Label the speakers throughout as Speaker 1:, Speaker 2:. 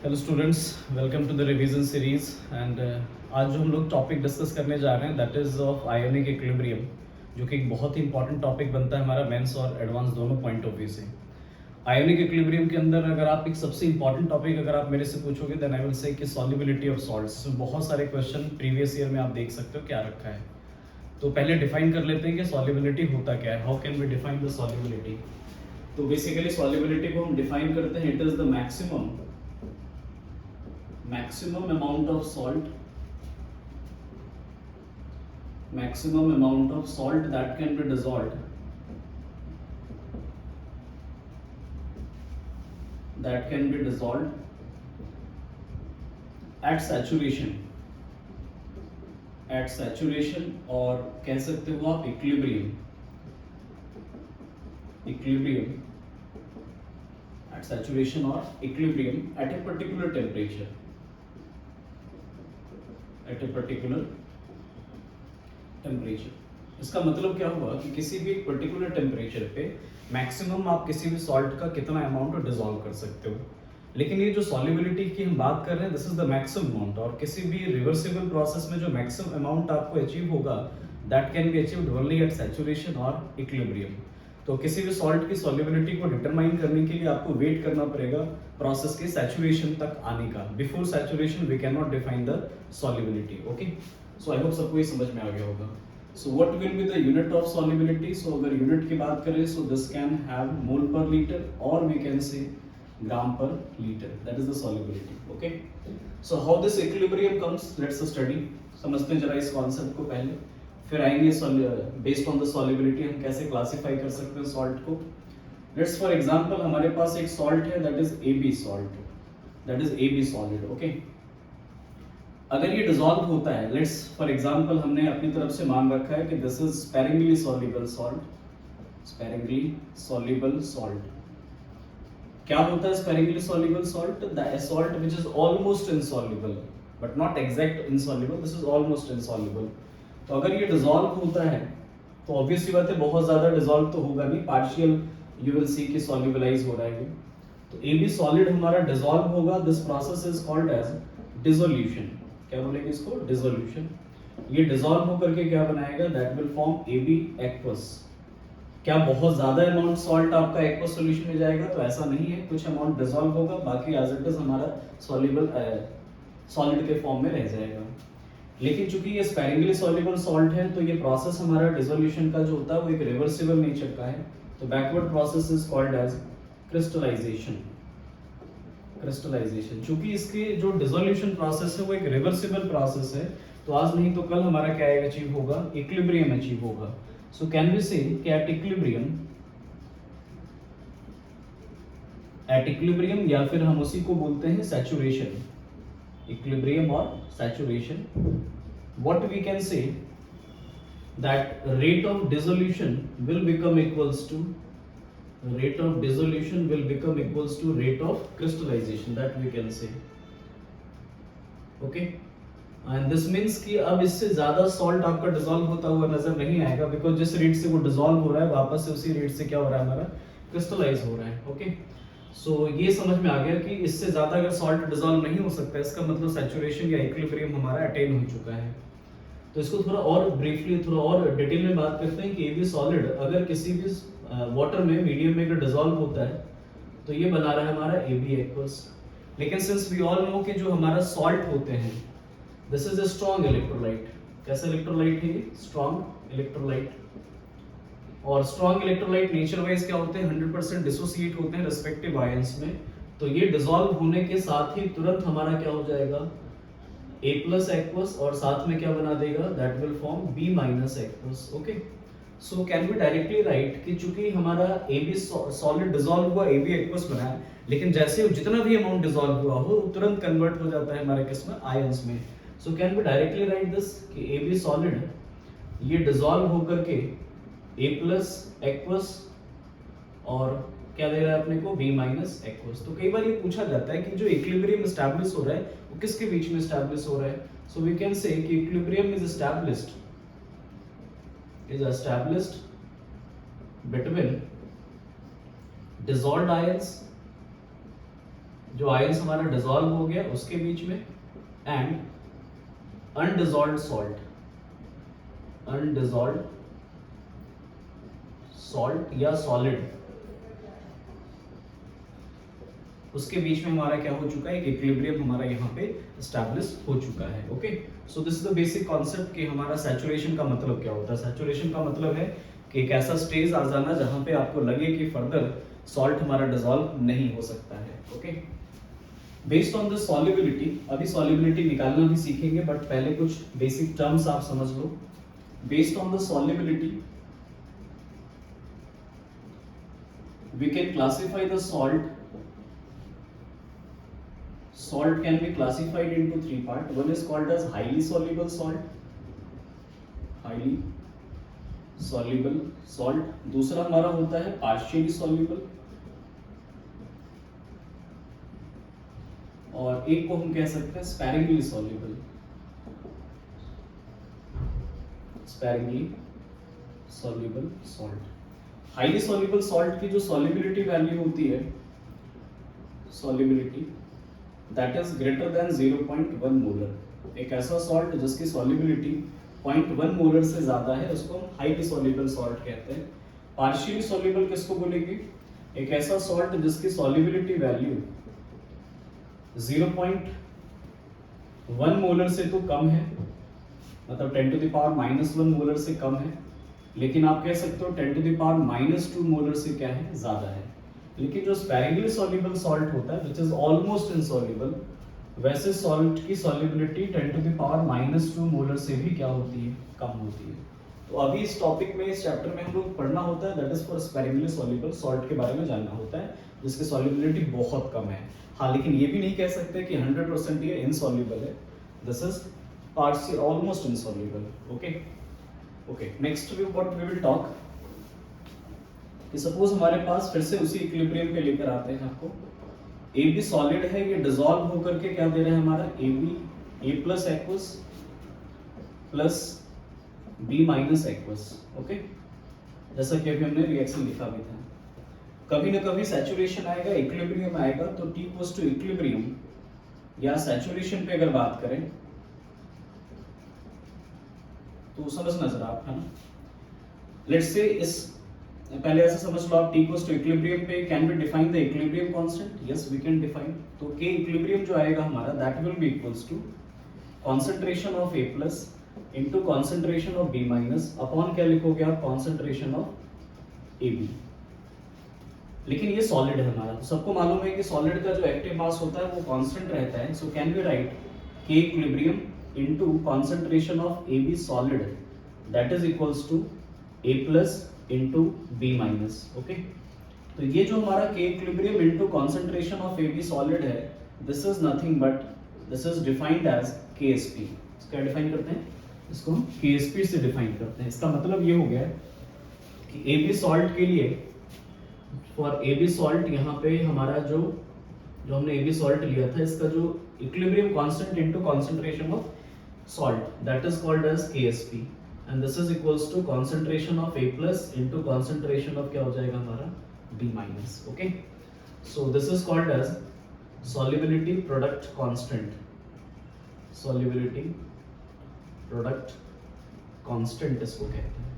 Speaker 1: Hello students, welcome to the revision series and आज जो हम लोग टॉपिक डिस्कस करने जा रहे हैं that is of ionic equilibrium, जो कि एक बहुत ही इंपॉर्टेंट टॉपिक बनता है हमारा मेंस और एडवांस दोनों पॉइंट ऑफ व्यू से। आयोनिक इक्विलिब्रियम के अंदर अगर आप एक सबसे इंपॉर्टेंट टॉपिक अगर आप मेरे से पूछोगे देन आई विल से कि सॉल्युबिलिटी ऑफ सॉल्ट्स। इसमें बहुत सारे क्वेश्चन प्रीवियस ईयर में आप देख सकते हो क्या रखा है। तो पहले डिफाइन कर लेते हैं कि सॉल्युबिलिटी होता क्या है, how can we define the solubility. तो बेसिकली सॉल्युबिलिटी को हम डिफाइन करते हैं, it is the maximum amount of salt that can be dissolved at saturation और कह सकते हो आप equilibrium at saturation or equilibrium at a particular temperature. इसका मतलब क्या हुआ कि किसी भी पर्टिकुलर टेम्परेचर पे मैक्सिमम आप किसी भी सॉल्ट का कितना अमाउंट डिसॉल्व कर सकते हो। लेकिन ये जो सॉल्युबिलिटी की हम बात कर रहे हैं this is the maximum amount, और किसी भी रिवर्सिबल प्रोसेस में जो मैक्सिमम अमाउंट आपको अचीव होगा that can be achieved only at saturation और इक्विलिब्रियम। तो किसी भी सॉल्ट की सॉल्युबिलिटी को डिटरमाइन करने के लिए आपको वेट करना पड़ेगा प्रोसेस के सैचुरेशन तक आने का। Before saturation we can not define the solubility. Okay, so I hope सबको ये समझ में आ गया होगा। So what will be the unit of solubility. So अगर यूनिट की बात करें so this can have mole per litre और we can say gram per litre, that is the solubility. Okay, so how this equilibrium comes, let's study. समझते हैं जरा इस concept को पहले, फिर आएंगे बेस्ड ऑन द सॉल्युबिलिटी हम कैसे क्लासिफाई कर सकते हैं सॉल्ट को। लेट्स फॉर एग्जांपल हमारे पास एक सॉल्ट है that is AB salt, that is AB solid. Okay, अगर ये डिसॉल्व होता है, लेट्स फॉर एग्जांपल हमने अपनी तरफ से मान रखा है कि this is sparingly soluble salt. क्या होता है sparingly soluble salt? The salt which is almost insoluble but not exact insoluble, this is almost insoluble. तो अगर ये डिसॉल्व होता है तो ऑब्वियसली बात है बहुत ज्यादा डिसॉल्व तो होगा नहीं, पार्शियल यू विल सी कि सॉल्युबलाइज हो रहा है। तो AB सॉलिड हमारा डिसॉल्व होगा, this process is called as dissolution. क्या बोलेंगे इसको? डिसोल्यूशन। ये डिसॉल्व होकर के क्या बनाएगा? That will form AB aqueous. क्या बहुत ज्यादा अमाउंट सॉल्ट आपका एक्वस सॉल्यूशन में जाएगा? तो ऐसा नहीं है, कुछ अमाउंट डिसॉल्व होगा, बाकी एज इट इज हमारा सॉल्युबल सॉलिड के फॉर्म में रह जाएगा। लेकिन चूंकि ये स्पेरिंगली सॉल्युबल सॉल्ट है तो ये प्रोसेस हमारा डिसोल्यूशन का जो होता है वो एक रिवर्सिबल नेचर का है। तो backward process is called as crystallization. चूंकि इसके जो डिसोल्यूशन प्रोसेस है वो एक रिवर्सिबल प्रोसेस है, तो आज नहीं तो कल हमारा क्या अचीव होगा? इक्विलिब्रियम अचीव होगा। सो कैन वी से कि एट इक्विलिब्रियम या फिर हम उसी को बोलते हैं सैचुरेशन, इक्विलिब्रियम और saturation, what we can say that rate of dissolution will become equals to rate of crystallization, that we can say. Okay, and this means कि अब इससे ज्यादा सॉल्ट आपका डिसॉल्व होता हुआ नजर नहीं आएगा, बिकॉज जिस रेट से वो डिसॉल्व हो रहा है वापस से उसी रेट से क्या हो रहा है? हमारा क्रिस्टलाइज हो रहा है। ओके, सो ये समझ में आ गया कि इससे ज्यादा अगर सॉल्ट डिसॉल्व नहीं हो सकता, इसका मतलब सैचुरेशन या इक्विलिब्रियम हमारा अटेन हो चुका है। तो इसको थोड़ा और ब्रीफली, थोड़ा और डिटेल में बात करते हैं कि AB सॉलिड अगर किसी भी वाटर में, मीडियम में अगर डिसॉल्व होता है तो ये बना रहा है हमारा AB एक्वस। लेकिन सिंस वी ऑल नो कि जो हमारा सॉल्ट होते हैं this is a strong electrolyte. कैसा इलेक्ट्रोलाइट है? Strong electrolyte. और स्ट्रॉन्ग इलेक्ट्रोलाइट नेचर वाइज क्या होते हैं? 100% डिसोसिएट होते हैं रिस्पेक्टिव आयंस में। तो ये डिसॉल्व होने के साथ ही तुरंत हमारा क्या हो जाएगा? A प्लस एक्वस, और साथ में क्या बना देगा? That will form B minus aqueous. Okay, so can we directly write कि चूंकि हमारा AB सॉलिड डिसॉल्व हुआ, AB एक्वस बना है, लेकिन जैसे जितना भी अमाउंट डिसॉल्व हुआ हो तुरंत कन्वर्ट हो जाता है हमारे किस में? आयंस में। So can we directly write this कि AB सॉलिड ये डिसॉल्व होकर के A प्लस एक्वस और क्या दे रहा है अपने को? B minus aqueous. तो कई बार ये पूछा जाता है कि जो इक्विलिब्रियम एस्टैब्लिश हो रहा है वो किसके बीच में एस्टैब्लिश हो रहा है? सो वी कैन से कि equilibrium is established between dissolved ions जो आयंस हमारा डिसॉल्व हो गया उसके बीच में, एंड अनडिसॉल्व्ड सॉल्ट, अनडिसॉल्व्ड सॉल्ट या सॉलिड, उसके बीच में हमारा क्या हो चुका है, एक इक्विलिब्रियम हमारा यहाँ पे एस्टैब्लिश हो चुका है। Okay, so this is the basic concept कि हमारा सैचुरेशन का मतलब क्या होता है। सैचुरेशन का मतलब है कि एक ऐसा स्टेज आ जाना जहां पे आपको लगे कि फर्दर सॉल्ट हमारा डिसॉल्व नहीं हो सकता है। Okay, based on the solubility, अभी सॉल्युबिलिटी निकालना भी सीखेंगे, बट पहले कुछ बेसिक टर्म्स आप समझ लो। Based on the solubility we can classify the salt can be classified into three parts. One is called as highly soluble salt, दूसरा हमारा होता है partially soluble, और एक को हम कह सकते हैं sparingly soluble salt। Highly soluble salt की जो सॉल्युबिलिटी वैल्यू होती है, solubility that is greater than 0.1 molar. एक ऐसा सॉल्ट जिसकी सॉल्युबिलिटी 0.1 मोलर से ज्यादा है उसको हम हाईली सॉल्युबल सॉल्ट कहते हैं। पार्शियली सॉल्युबल किसको बोलेंगे, एक ऐसा सॉल्ट जिसकी सॉल्युबिलिटी वैल्यू 0.1 मोलर से तो कम है, मतलब 10 टू द पावर -1 मोलर से कम है, लेकिन आप कह सकते हो 10 टू द पावर -2 मोलर से क्या है, ज्यादा है। लेकिन जो स्पैरिंगली सॉल्युबल सॉल्ट होता है विच इज ऑलमोस्ट इनसॉल्युबल, वैसे सॉल्ट की solubility 10 to the power -2 molar से भी क्या होती है, कम होती है। तो अभी इस टॉपिक में, इस चैप्टर में हम लोग पढ़ना होता है that is for sparingly soluble salt के बारे में जानना होता है जिसकी सॉल्युबिलिटी बहुत कम है। हाँ, लेकिन ये भी नहीं कह सकते कि 100% ये इनसॉल्युबल है, this is partial almost insoluble. Okay, next what we will talk कि सपोज हमारे पास फिर से उसी इक्विलिब्रियम पे लेकर आते हैं आपको। ए बी सॉलिड है, ये डिसॉल्व होकर के क्या दे रहा है हमारा, A B A plus aqueous plus B minus aqueous. Okay, जैसा कि अभी हमने रिएक्शन लिखा भी था। कभी ना कभी सैचुरेशन आएगा, इक्विलिब्रियम आएगा, तो टी इक्वल्स टू इक्विलिब्रियम या सैचुरेशन पे अगर बात करें तो समझना जरा आप, है ना। लेट्स से इस पहले ऐसे समझ लो आप, टी इक्वल्स टू इक्विलिब्रियम पे can be define the equilibrium constant, yes we can define. तो के इक्विलिब्रियम जो आएगा हमारा that will be equals to concentration of A plus into concentration of B minus upon क्या लिखोगे आप, concentration of A B. लेकिन ये solid है हमारा, तो सबको मालूम है कि सॉलिड का जो एक्टिव मास होता है वो कांस्टेंट रहता है। सो कैन बी राइट के equilibrium into concentration of AB solid that is equals to A plus into B minus। okay, तो ये जो हमारा K equilibrium into concentration of AB solid है, this is nothing but this is defined as KSP। इसका define करते हैं, इसको हम KSP से डिफाइन करते हैं। इसका मतलब ये हो गया कि AB salt के लिए, फॉर AB salt यहाँ पे हमारा जो हमने AB salt लिया था, इसका जो equilibrium constant into concentration of salt that is called as KSP and this is equals to concentration of A plus into concentration of क्या हो जाएगा हमारा B minus। okay, so this is called as solubility product constant, solubility product constant इसको कहते हैं।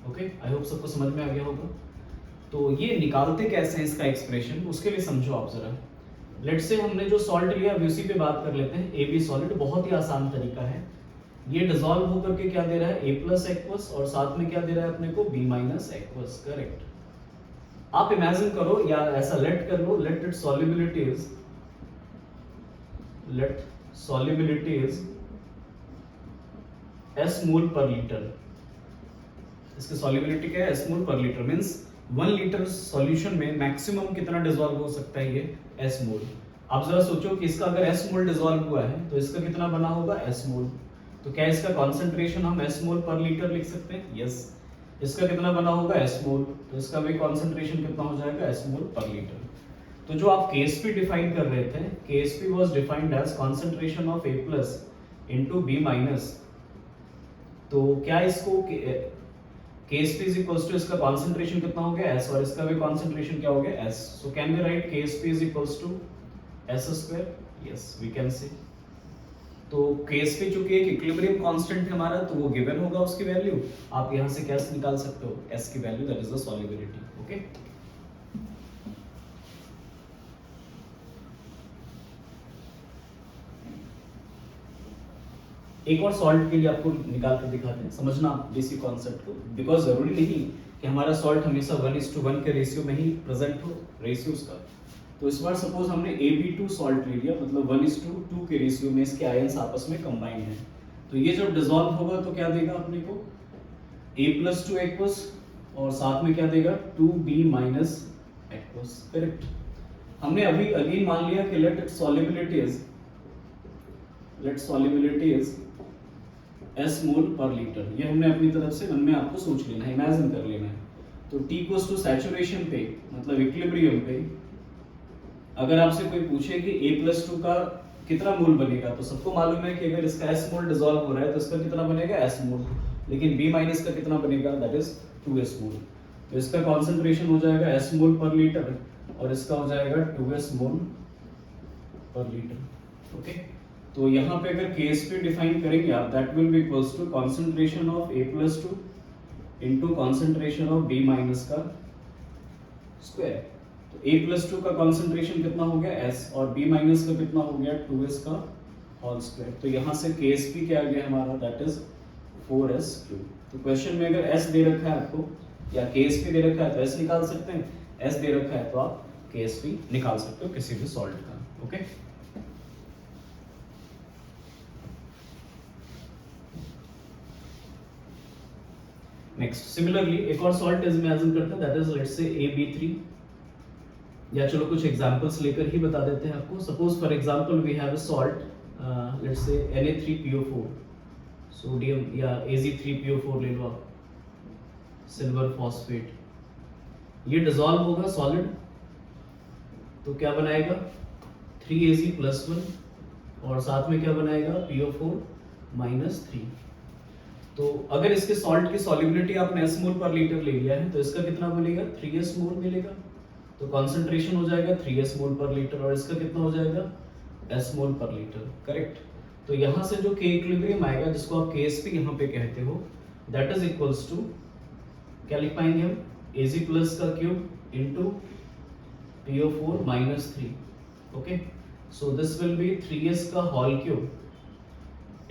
Speaker 1: okay, I hope सबको समझ में आ गया होगा। तो ये निकालते कैसे हैं इसका एक्सप्रेशन, उसके लिए समझो आप जरा। लेट्स से हमने जो सॉल्ट लिया अभी उसी पे बात कर लेते हैं। ए बी सॉलिड बहुत ही आसान तरीका है, ये डिसॉल्व होकर के क्या दे रहा है, ए प्लस एक्वस, और साथ में क्या दे रहा है अपने को, बी माइनस एक्वस। करेक्ट। आप इमेजिन करो या ऐसा लेट कर लो, let its solubility is S mole per litre. इसकी सॉल्युबिलिटी क्या है, S mole per litre, means 1 litre solution में मैक्सिमम कितना डिसॉल्व हो सकता है, ये एस मोल। आप जरा सोचो कि इसका अगर एस मोल डिसॉल्व हुआ है तो इसका कितना बना होगा, एस मोल। तो क्या इसका कॉन्सेंट्रेशन हम एस मोल पर लीटर लिख सकते हैं, यस। इसका कितना बना होगा, एस मोल, तो इसका भी कॉन्सेंट्रेशन कितना हो जाएगा, एस मोल पर लीटर। तो जो आप KSP डिफाइन कर रहे थे, KSP was defined as concentration of A plus into B minus. तो क्या इसको KSP इज इक्वल्स टू इसका कॉन्सेंट्रेशन कितना हो गया S और इसका भी कॉन्सेंट्रेशन क्या हो गया S. So can we write KSP is equals to S square. Yes we can see. तो KSP चूंकि एक इक्विलिब्रियम कांस्टेंट है हमारा, तो वो गिवन होगा उसकी वैल्यू. आप यहां से क्या निकाल सकते हो S की value, that is the solubility. Okay. एक और सॉल्ट के लिए आपको निकाल कर दिखाते हैं, समझना बेसिक कॉन्सेप्ट को, बिकॉज जरूरी नहीं कि हमारा सॉल्ट हमेशा 1:1 के रेशियो में ही प्रेजेंट हो रेशियोज का. तो इस बार सपोज हमने AB2 सॉल्ट ले लिया, मतलब 1:2 के रेशियो में इसके आयंस आपस में कंबाइंड हैं. तो ये जब डिसॉल्व होगा तो क्या देगा अपने को A+2 एक्वस और साथ में क्या देगा 2B माइनस एक्वस. करेक्ट. हमने अभी अगेन मान लिया कि late solubility is S mole per litre. ये हमने अपनी तरफ से मन में आपको सोच लेना है, इमेजिन कर लेना है. तो T इक्वल्स टू सैचुरेशन पे, मतलब इक्विलिब्रियम पे, अगर आपसे कोई पूछे कि A+2 का कितना मोल बनेगा, तो सबको मालूम है कि अगर इसका S मोल डिसॉल्व हो रहा है तो इसका कितना बनेगा S मोल. लेकिन B माइनस का कितना बनेगा, दैट इज 2S मोल. तो इसका कॉन्सेंट्रेशन हो जाएगा S मोल पर लीटर और इसका हो जाएगा 2S मोल पर लीटर. ओके. तो यहाँ पे अगर KSP डिफाइन करेंगे आप, that will be equals to concentration of A+2 into concentration of B minus का स्क्वायर. तो A+2 का कॉन्सेंट्रेशन कितना हो गया S और B माइनस का कितना हो गया 2S का होल स्क्वायर. तो यहाँ से KSP क्या आ गया हमारा, दैट इज 4S3. तो क्वेश्चन में अगर S दे रखा है आपको या KSP दे रखा है तो S निकाल सकते हैं, S दे रखा है तो आप KSP निकाल सकते हो किसी भी सॉल्ट का. ओके. नेक्स्ट सिमिलरली एक और सॉल्ट इमेजिन करते हैं, that is let's say AB3, या चलो कुछ एग्जांपल्स लेकर ही बता देते हैं आपको. Suppose for example we have a salt let's say Na3PO4, sodium, या Ag3PO4 ले लो आप, सिल्वर फॉस्फेट. ये डिसॉल्व होगा सॉलिड, तो क्या बनाएगा 3Ag+1 और साथ में क्या बनाएगा PO4 -3. तो अगर इसके सॉल्ट की सॉल्युबिलिटी आपने S मोल पर लीटर ले लिया है तो इसका कितना मिलेगा 3S मोल मिलेगा. तो कॉन्सेंट्रेशन हो जाएगा 3S मोल पर लीटर और इसका कितना हो जाएगा S मोल पर लीटर. करेक्ट. तो यहाँ से जो K इक्विलिब्रियम आएगा, जिसको आप KSP यहाँ पे कहते हो, दैट इज इक्वल्स टू क्या लिख पाएंगे हम Ag प्लस का cube into PO4 -3. Okay. So this will be 3S का whole cube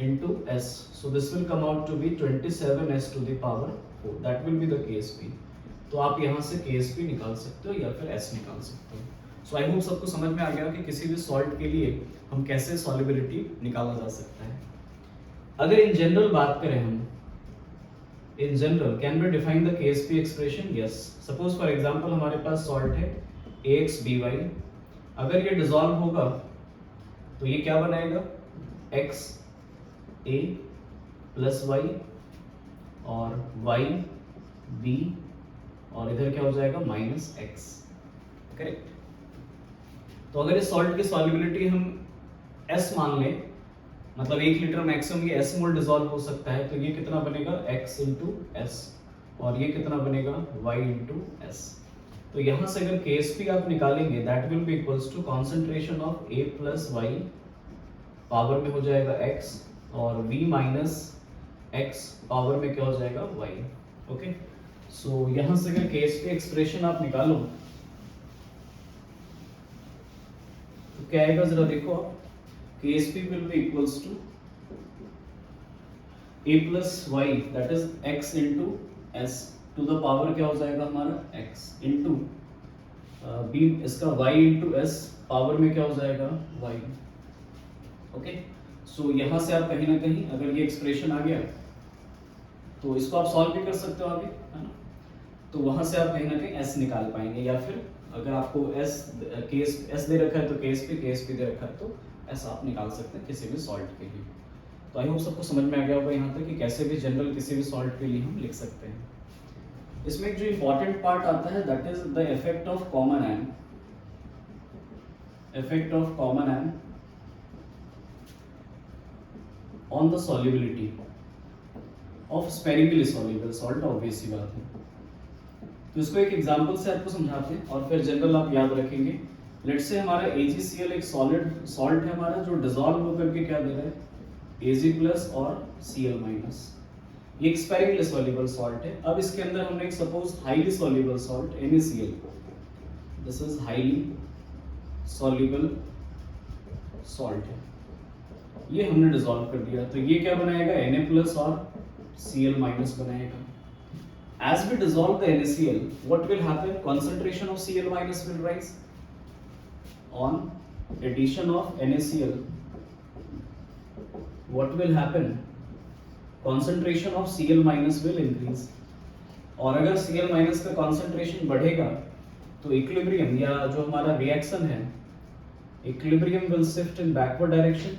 Speaker 1: into S. So this will come out to be 27S to the power 4. That will be the KSP. तो आप यहाँ से KSP निकाल सकते हो या फिर S निकाल सकते हो. So I hope सबको समझ में आ गया कि किसी भी सॉल्ट के लिए हम कैसे सॉल्युबिलिटी निकाला जा सकता है. अगर इन जनरल बात करें हम, in general can we define the KSP expression. Yes. Suppose for example हमारे पास सॉल्ट है AXBY. अगर ये डिसॉल्व होगा तो ये क्या बनाएगा X A प्लस Y और Y B और इधर क्या हो जाएगा -X. करेक्ट. तो अगर इस सॉल्ट की सॉल्युबिलिटी हम S मान लें, मतलब 1 लीटर मैक्सिमम ये S मोल डिसॉल्व हो सकता है, तो ये कितना बनेगा X इंटू S और ये कितना बनेगा Y इंटू S. तो यहाँ से अगर KSP आप निकालेंगे, that will be equals to concentration of A plus Y power में हो जाएगा X और V माइनस X पावर में क्या हो जाएगा Y. ओके. सो यहाँ से अगर KSP एक्सप्रेशन आप निकालो तो क्या आएगा जरा देखो आप. KSP will be equals to A plus Y that is X into S to the power क्या हो जाएगा हमारा X इंटू B इसका Y इंटू S पावर में क्या हो जाएगा Y. ओके. सो यहाँ से आप कहीं ना कहीं अगर ये एक्सप्रेशन आ गया तो इसको आप सॉल्व भी कर सकते हो आगे, है ना. तो वहां से आप कहीं ना कहीं S निकाल पाएंगे, या फिर अगर आपको S दे रखा है तो KSP दे रखा है तो S आप निकाल सकते हैं किसी भी सॉल्ट के लिए. तो आई होप सबको समझ में आ गया होगा यहाँ तक कि कैसे भी जनरल किसी भी सॉल्ट के लिए हम लिख सकते हैं. इसमें एक जो इंपॉर्टेंट पार्ट आता है that is the effect of common ion. Effect of common ion on the solubility of sparingly soluble salt, obvious सी बात है। तो इसको एक एग्जांपल से आपको समझाते हैं और फिर जनरल आप याद रखेंगे। लेट्स से हमारा AgCl एक सॉलिड सॉल्ट है हमारा, जो डिसॉल्व होकर के क्या दे रहा है, Ag+ और Cl-। ये एक स्पेरिकली सॉल्युबल सॉल्ट है। अब इसके अंदर हमने एक suppose highly soluble salt NaCl, this is highly soluble salt है, ये हमने डिसॉल्व कर दिया, तो ये क्या बनाएगा, Na+ और Cl- बनाएगा। As we dissolve the NaCl, what will happen? Concentration of Cl- will rise. On addition of NaCl, what will happen? Concentration of Cl- will increase. और अगर Cl- का concentration बढ़ेगा तो इक्विलिब्रियम या जो हमारा रिएक्शन है, equilibrium will shift in backward direction.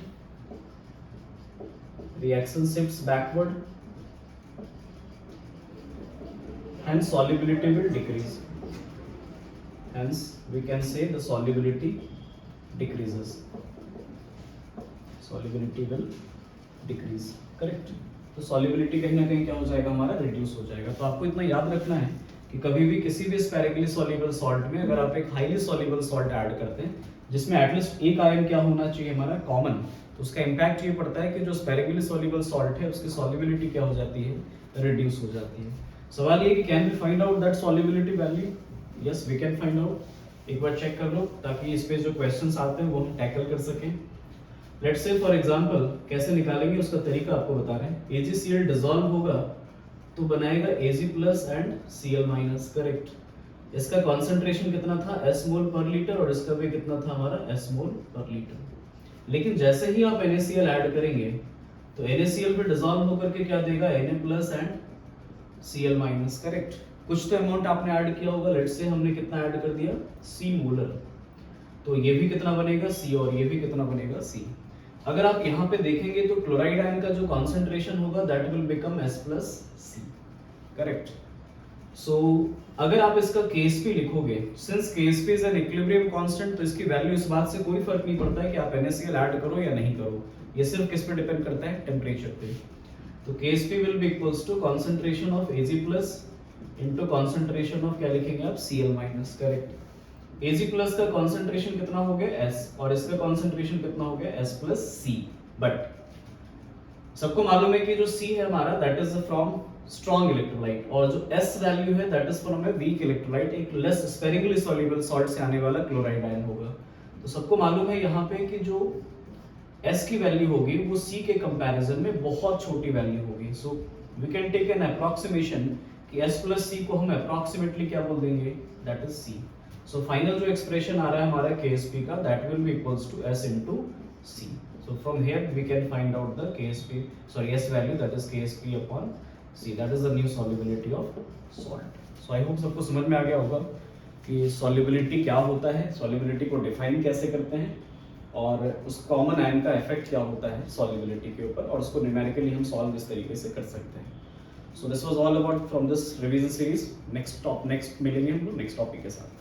Speaker 1: Reaction shifts backward. Hence solubility will decrease. Hence we can say the solubility decreases. Solubility will decrease. Correct. तो solubility कहीं ना कहीं क्या हो जाएगा, हमारा reduce हो जाएगा। तो आपको इतना याद रखना है कि कभी भी किसी भी स्पेरिकली सॉल्युबल सॉल्ट में अगर आप एक हाईली सॉल्युबल सॉल्ट ऐड करते हैं जिसमें एटलीस्ट एक आयन क्या होना चाहिए हमारा, कॉमन, तो उसका इम्पैक्ट ये पड़ता है कि जो स्पेरिकली सॉल्युबल सॉल्ट है उसकी सॉल्युबिलिटी क्या हो जाती है, रिड्यूस हो जाती है। सवाल ये कि can we find out that solubility value? Yes, we can find out. एक बार चेक कर लो ताकि इस पे जो क्वेश्चंस आते हैं वो हम टैकल कर सकें। लेट्स से फॉर एग्जांपल कैसे निकालेंगे उसका तरीका आपको बता रहे हैं। AgCl डिसॉल्व होगा तो बनाएगा Ag+ एंड Cl-। करेक्ट। इसका कंसंट्रेशन कितना था, S मोल पर लीटर, और इसका भी कितना था हमारा, S मोल पर लीटर। लेकिन जैसे ही आप NaCl ऐड करेंगे तो NaCl भी डिसॉल्व होकर के क्या देगा, Na+ एंड Cl-। करेक्ट। कुछ तो अमाउंट आपने ऐड किया होगा, लेट्स से हमने कितना ऐड कर दिया, C मोलर, तो ये भी कितना बनेगा, C, और ये भी कितना बनेगा, C। अगर आप यहाँ पे देखेंगे तो क्लोराइड आयन का जो कॉन्सेंट्रेशन होगा that will become S+C। Correct. So अगर आप इसका Ksp लिखोगे, since Ksp is an equilibrium constant, तो इसकी वैल्यू इस बात से कोई फर्क नहीं पड़ता है कि आप NaCl ऐड करो या नहीं करो, ये सिर्फ किस पे डिपेंड करता है, टेम्परेचर पे। तो Ksp will be equals to concentration of Ag+ into concentration of क्या लिखेंगे आप, Cl-। करेक्ट। Ag+ का concentration कितना हो गया, S, और इसका concentration कितना हो गया, S+C। बट सबको मालूम है कि जो C है हमारा that is from strong electrolyte, और जो S वैल्यू है that is from a weak electrolyte, एक लेस स्पेरिकली सॉल्युबल सॉल्ट से आने वाला क्लोराइड आयन होगा। तो सबको मालूम है यहाँ पे कि जो S की वैल्यू होगी वो C के कंपैरिजन में बहुत छोटी वैल्यू होगी। So we can take an approximation कि S+C को हम अप्रॉक्सीमेटली क्या बोल देंगे, that is C। So final जो एक्सप्रेशन आ रहा है हमारा Ksp का, that will be equals to S into C। So from here we can find out the Ksp, sorry, S value, that is Ksp upon C, that is the new solubility of salt. So I hope सबको समझ में आ गया होगा कि solubility क्या होता है, solubility को define कैसे करते हैं, और उस कॉमन आयन का इफेक्ट क्या होता है सॉल्युबिलिटी के ऊपर, और उसको न्यूमेरिकली हम सॉल्व इस तरीके से कर सकते हैं। So this was all about from this revision series. Next मिलेंगे हम लोग नेक्स्ट टॉपिक के साथ।